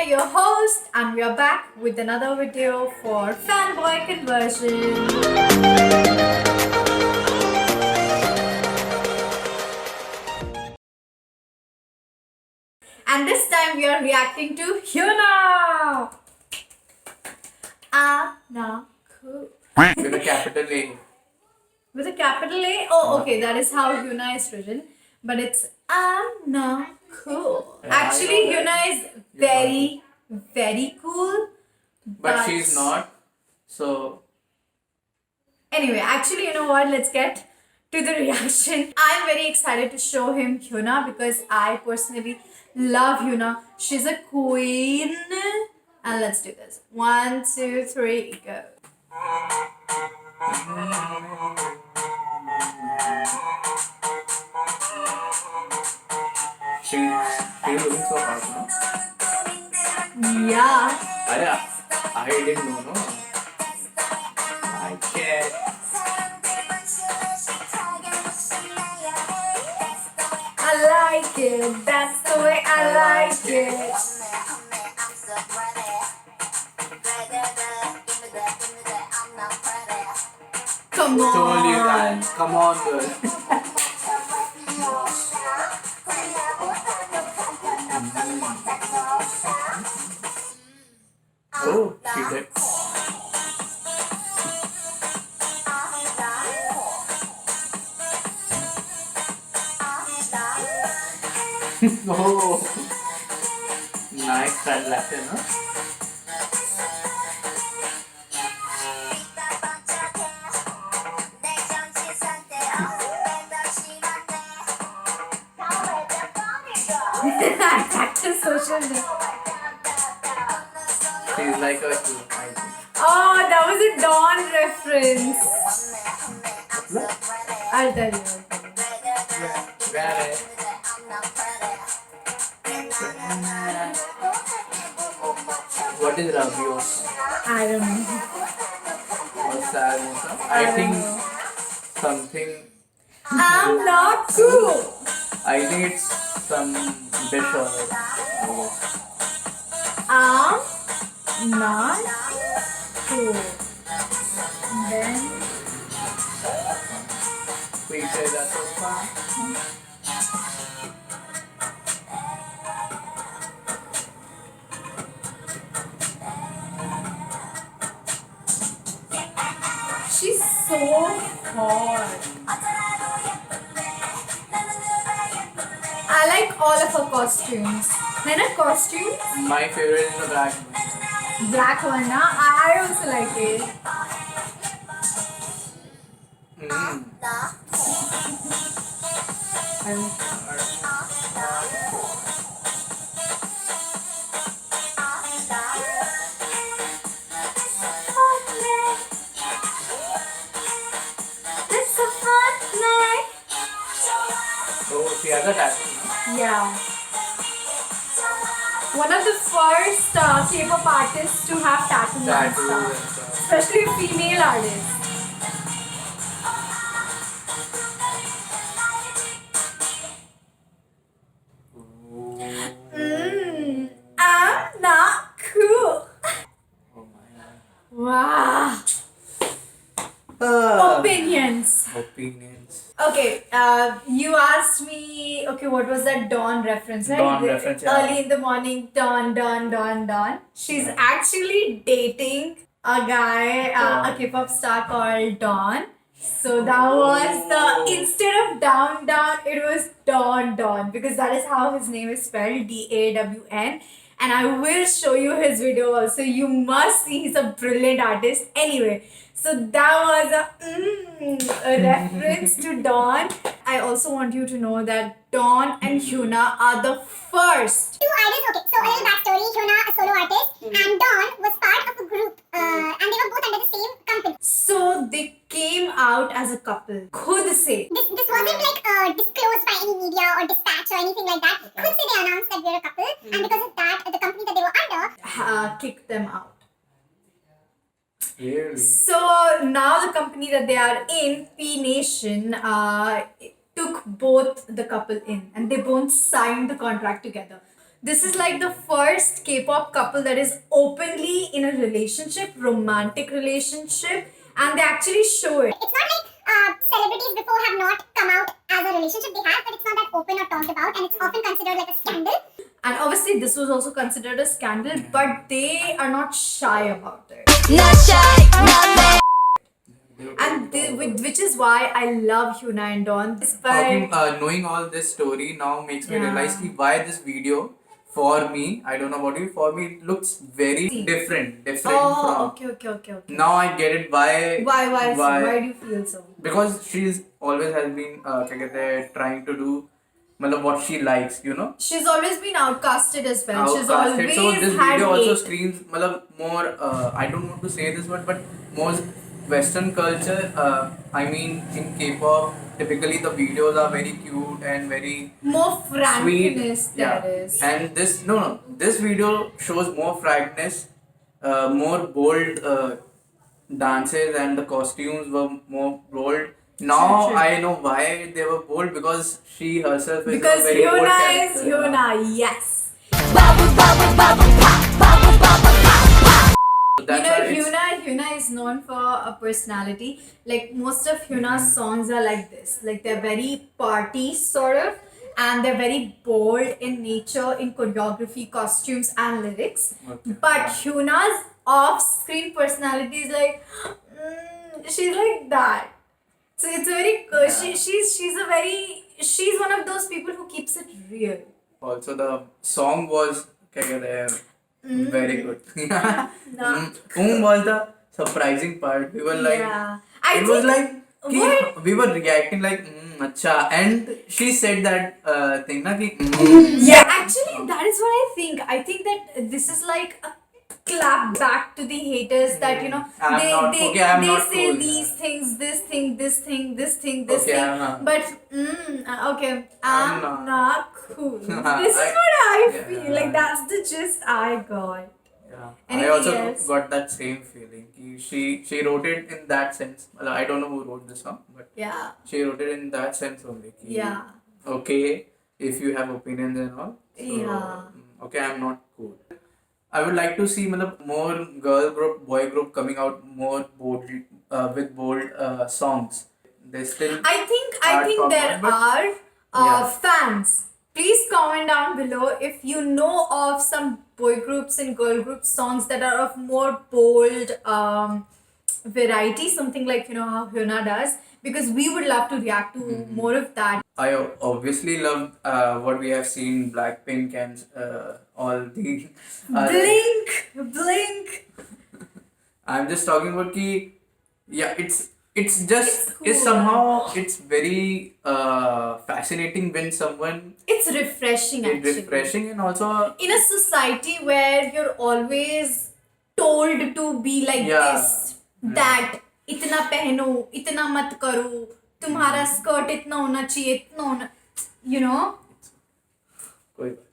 your host, and we are back with another video for Fanboy Conversion. And this time we are reacting to Hyuna. Anaku. With a capital A. With a capital A? Oh, okay, that is how Hyuna is written. But it's Anaku. Actually, Hyuna is very, very cool. But she's not. So Anyway, actually, you know what? Let's get to the reaction. I'm very excited to show him Hyuna because I personally love Hyuna. She's a queen. And let's do this. 1, 2, 3, go. she's looking so hot, no? Yeah. I didn't know, no? I can't. I like it. That's the way I like it. Come Told you on. that. Come on, girl. Oh, she did. Oh, nice that Latin, huh? Practice social media. She's like a two, I think. Oh, that was a Dawn reference. I'll tell you. Where? What is Ravios? I don't know. What's that? I think something. I'm not cool. I think it's some dish or. I'm not cool. Then We say that so far. she's so hot. I like all of her costumes. Nana costume? My favorite is the black one. Black one, na? I also like it. It's a fun night. Oh, she has a tattoo. Yeah. One of the first K-pop artists to have tattoos and Tattoo stuff. and stuff. Especially female artists. I'm not cool. Oh my god. Wow. Opinions. Opinions. Okay, you asked me, okay, what was that Dawn reference, right? Dawn reference, yeah. Early in the morning, Dawn, Dawn, Dawn, Dawn. She's actually dating a guy, a K-pop star called Dawn. So that was the, instead of Down, Down, it was Dawn, Dawn, because that is how his name is spelled, D-A-W-N. And I will show you his video also. You must see, he's a brilliant artist. Anyway, so that was a reference to Dawn. I also want you to know that Dawn and Hyuna are the first. Two idols, okay. So a little backstory. Hyuna, a solo artist, and Dawn was part of a group, and they were both under the same company. So they came out as a couple. Khud se. This wasn't like disclosed by any media or dispatch or anything like that. Khud se they announced that we're a couple, and because of that, the company that they were under Kicked them out. Really? So now the company that they are in, P Nation, took both the couple in and they both signed the contract together. this is like the first K-pop couple that is openly in a relationship, romantic relationship, and they actually show it. It's not like celebrities before have not come out as a relationship they have, but it's not that open or talked about, and it's often considered like a scandal. And obviously, this was also considered a scandal, but they are not shy about it. Not shy, not mad. And which is why I love Hyuna and Dawn. Talking, Despite knowing all this story now makes me Yeah. realize ki why this video for me, I don't know about you, for me it looks very See. different oh, from. okay. Now I get it why. Why do you feel so? Because she's always has been क्या कहते हैं, trying to do मतलब what she likes, you know. She's always been outcasted as well. She's Outcasted. always So this had video also hate. screams मतलब more I don't want to say this word, but more Western culture. I mean in K-pop, typically the videos are very cute and very More sweet. frankness Yeah. there is. And this video shows more frankness, more bold dances, and the costumes were more bold. Now True. I know why they were bold, because she herself is Because a very bold Hyuna character. is Hyuna, yes. Bubble, bubble, bubble, pop, bubble, bubble, pop, pop. So that's You know, why it's- Hyuna is known for a personality. Like most of Hyuna's songs are like this. Like they're very party sort of, and they're very bold in nature, in choreography, costumes, and lyrics. Okay. But Hyuna's off-screen personality is like, she's like that. So it's a very she's one of those people who keeps it real. Also the song was क्या कहते हैं, very good. Was the surprising part. We were like, Yeah. I it was think- like कि what? we were reacting like अच्छा, and she said that thing ना कि Yeah, actually, that is what I think. I think that this is like a clap back to the haters that I'm they not- they, okay, I'm they not say cool. these things, this thing, this thing, this thing, this Okay, thing. I'm not. But okay, I'm I'm not. not cool. This is what I feel. Yeah. Like that's the gist I got. Yeah. I Anything also else? got that same feeling. कि she wrote it in that sense. Well, I don't know who wrote the song, but Yeah. she wrote it in that sense only. कि, Yeah. Okay, if you have opinions and all. So, Yeah. Okay, I'm not cool. I would like to see मतलब more girl group, boy group coming out more bold with bold songs. They still. I think Hard pop there one, but- are Yeah. fans. Please comment down below if you know of some boy groups and girl group songs that are of more bold variety, something like how Hyuna does, because we would love to react to more of that. I obviously love what we have seen, Blackpink and all the. Blink. I'm just talking about ki, yeah, it's just It's it's cool. somehow it's very fascinating when someone It's refreshing is actually. refreshing, and also In a society where you're always told to be like Yeah. this, that इतना पहनो, इतना मत करो, तुम्हारा skirt इतना होना चाहिए, इतना होना, कोई बात.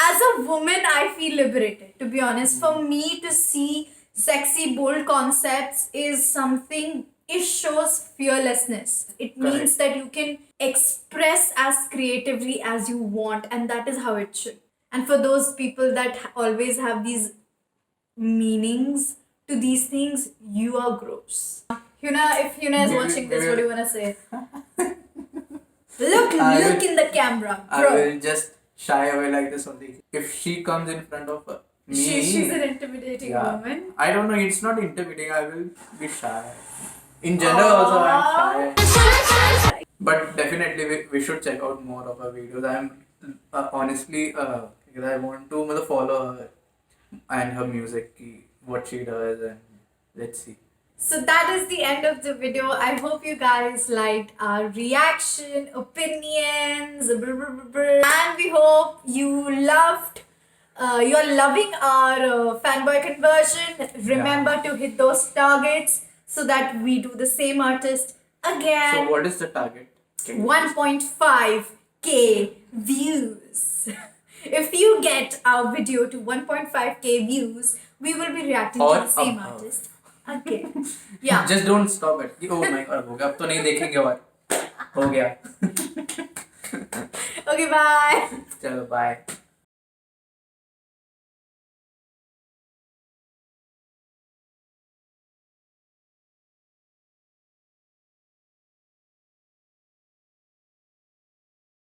As a woman, I feel liberated. To be honest, for me to see sexy, bold concepts is something. It shows fearlessness. It means that you can express as creatively as you want, and that is how it should. And for those people that always have these meanings to these things, you are gross. Hyuna, if Hyuna is Maybe- watching this, maybe- what do you wanna say? Look will- in the camera, I bro. will just shy away like this only. If she comes in front of me, She's an intimidating woman. I don't know. It's not intimidating. I will be shy. In general, also I'm shy. But definitely we should check out more of her videos. I'm honestly I want to मतलब, follow her and her music, what she does, and let's see. So that is the end of the video. I hope you guys liked our reaction, opinions, and we hope you loved. You're loving our fanboy conversion. Remember to hit those targets so that we do the same artist again. So what is the target? 1.5k views. If you get our video to 1.5k views, we will be reacting Or to the same above. artist again. Yeah. Just don't stop it. Oh my god, हो गया. अब तो नहीं देखेंगे और हो गया. Okay, bye. चलो bye.